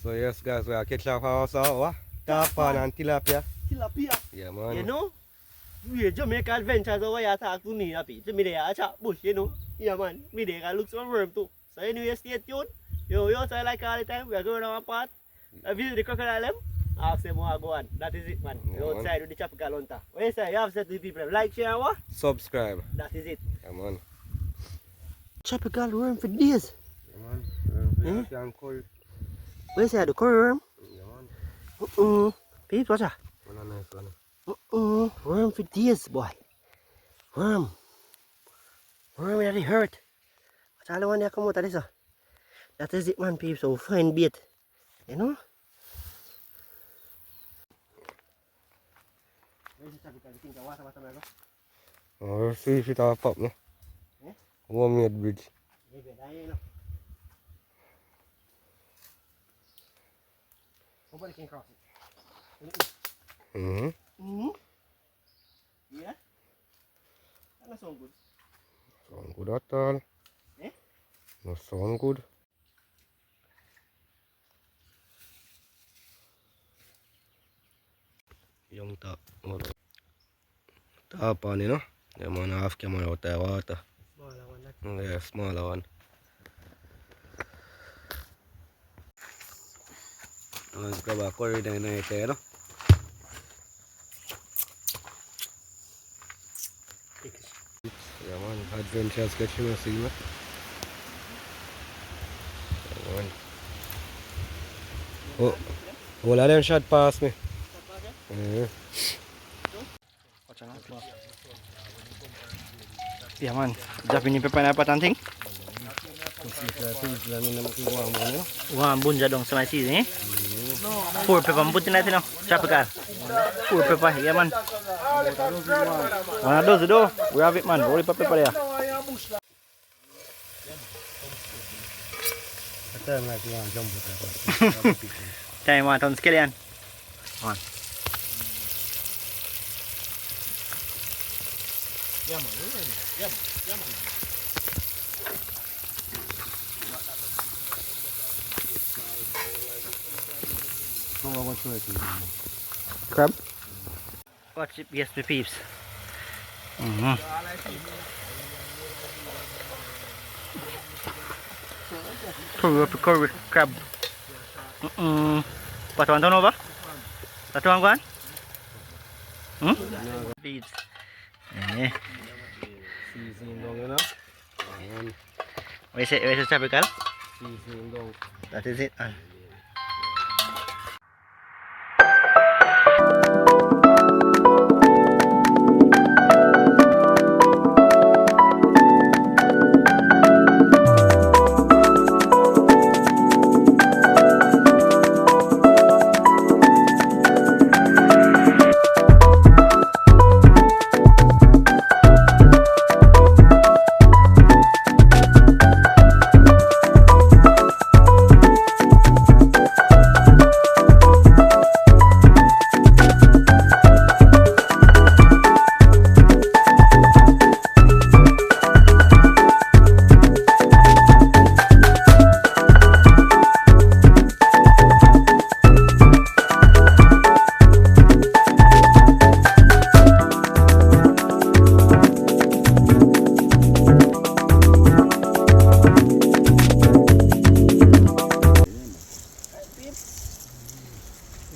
So yes guys, we are catching up our saltwater, tarpon and tilapia. Tilapia. Yeah man. You know, we Jamaica adventures over here talk to me happy. So me there a chat bush, you know. Yeah man, me there I look some worm too. So anyway, stay tuned. Yo, so like all the time, we are going on our part. I visit the crocodile them. Ask them how go on. That is it man. Yeah, We're outside with the tropical hunter. What you say? You have said to the people, like, share, what? Subscribe. That is it. Yeah man. Tropical worm for days. Yeah man. Can call. What you say? The curry worm? Yeah man. Peeps, watch out. One a nice one. Worm for days, boy. Worm. Worm that it hurt. What's all the one that come out of this? That is it, man, peeps. So find bait. You know? Oh, see if it all pop, no? Yeah? One made bridge. Nobody can cross it. Yeah? That doesn't sound good. Sound good at all. Eh? No sound good. Young top. Top on, you know? Yeah man, half camera out there water. Smaller one, that. Yeah, smaller one. Let's grab a curry then right there, no? Yeah man, adventures catching a sea, man. Yeah, man. Oh, all of them shot past me. Yeah. Yeah, man. Dropping yung pepa na patanting. Wah, bunja dong sama sini. Pur pepa mbutin natin, no? Tropical. Pur pepa, yeah man. Mana dos do? We have it man. Uli pa pepa dia. Tayo mga tons kalian. On. Crab? Watch it, yes, the peeps. Curry crab. Patuan tono ba? Patuan kuan? Peeps. Season dong, you know? Where's it tropical? Season dong. That is it.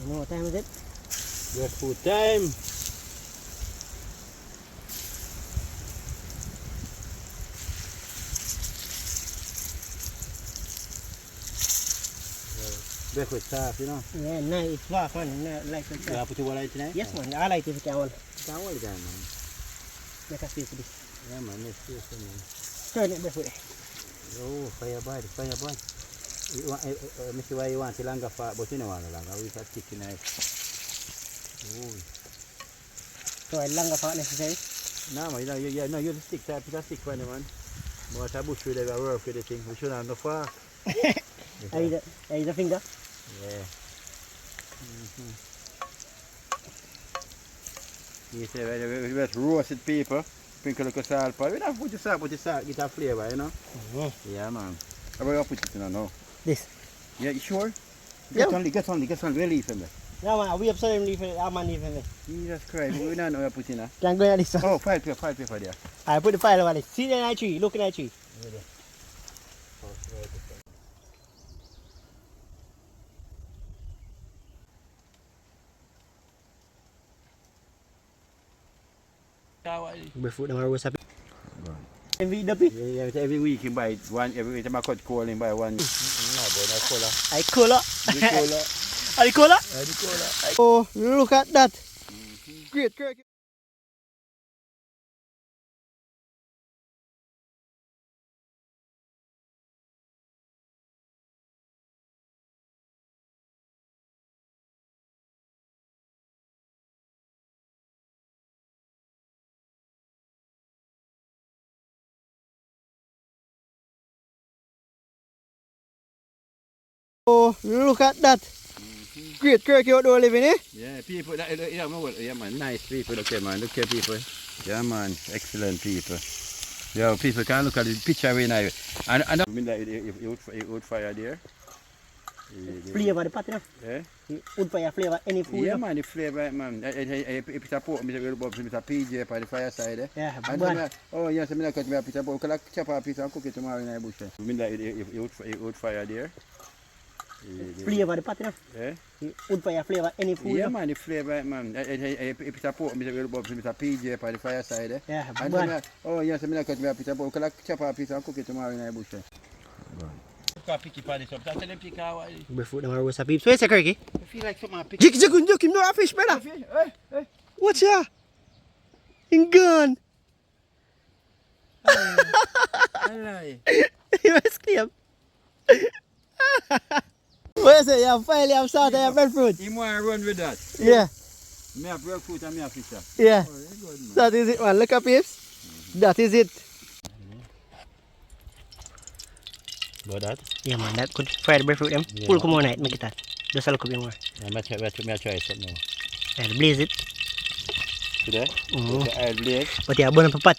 What time is it? Yes, food time. Breakfast stuff, you know. Yeah, nice. It's far, man. Like that. You have to wallet tonight? Yes, man. I like it. Can Tawal ka, man. make a space for this. Yeah, man. Let's do it, man. Turn it this way. Oh, fire bud, fire bud. You want, Mr. Why you want the longer part, but you know what, longer. We can stick in it. Oh. So, a longer part necessary? No, man, no, you stick that, pick a stick for anyone. But I bush with the work with the thing. We should have no fork. I use a finger. Yeah. You say, we just roasted people, sprinkle a little salt, but we don't put the salt, get a flavor, you know? Yeah, man. How about you put it in now? This. Yeah, you sure? Yeah. Get on, relief in there. Yeah, man, we have some leaf in it. I'm leaf in it. Jesus Christ, we don't know how to put in there. Can go in this one. Oh, file paper there. I put the file over it. See that tree, look at that tree. Before the was happy. Yeah, every week you buy one, every time I cut coal you buy one. No, boy, that's cola. I cola. Oh, look at that. Great. Oh, look at that. Great kirk you do living, eh? Yeah, people, yeah man, nice people, okay man, look at people. Yeah man, excellent people. Yeah, people can look at the picture very nice. And I mean like the wood fire there. Flavor the pot, you know? Yeah? Wood fire flavor, any food. Yeah man, the flavor man. If it's a pork, it's a PJ by the fireside. Eh? Yeah, and man. oh yes, I mean I cut me a piece of pork, I chop a piece and cook it tomorrow in the bush. I mean like the wood fire there. Flavor the pot, you know? Yeah? Wood fire flavor, any food. Yeah man, the flavor man. If it's a pork, it's a PJ by the fireside. Eh? Yeah, and man. oh yes, I mean I cut me a piece of pork, I chop a piece and cook it tomorrow in the bush. Pick it up. Tell them pick out. Before the was happy. So it's a kirky. I feel like something pick. Joke him, no a fish, brother. Hey. What's that? In gun. Alright. You must claim. What is it? You have file, you have salt, you have breadfruit. You want to run with that? Yeah. Me have breadfruit and me have fish. Yeah. Oh, good, man. That is it, man. Look up, peeps. That is it. About that? Yeah, man. That could fry the breadfruit, them. Yeah. Pull come on night, make it that. Just a look up more. Yeah, me try something now. Yeah, blaze it. Today? Mm-hmm. I'll blaze. But yeah, burn up a pot.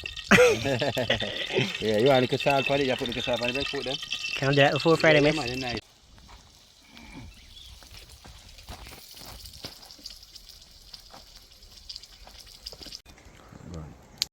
Yeah, you want to salt on it? You put the salt on the breadfruit then? Can I do that before Friday, Yeah, man? man, nice.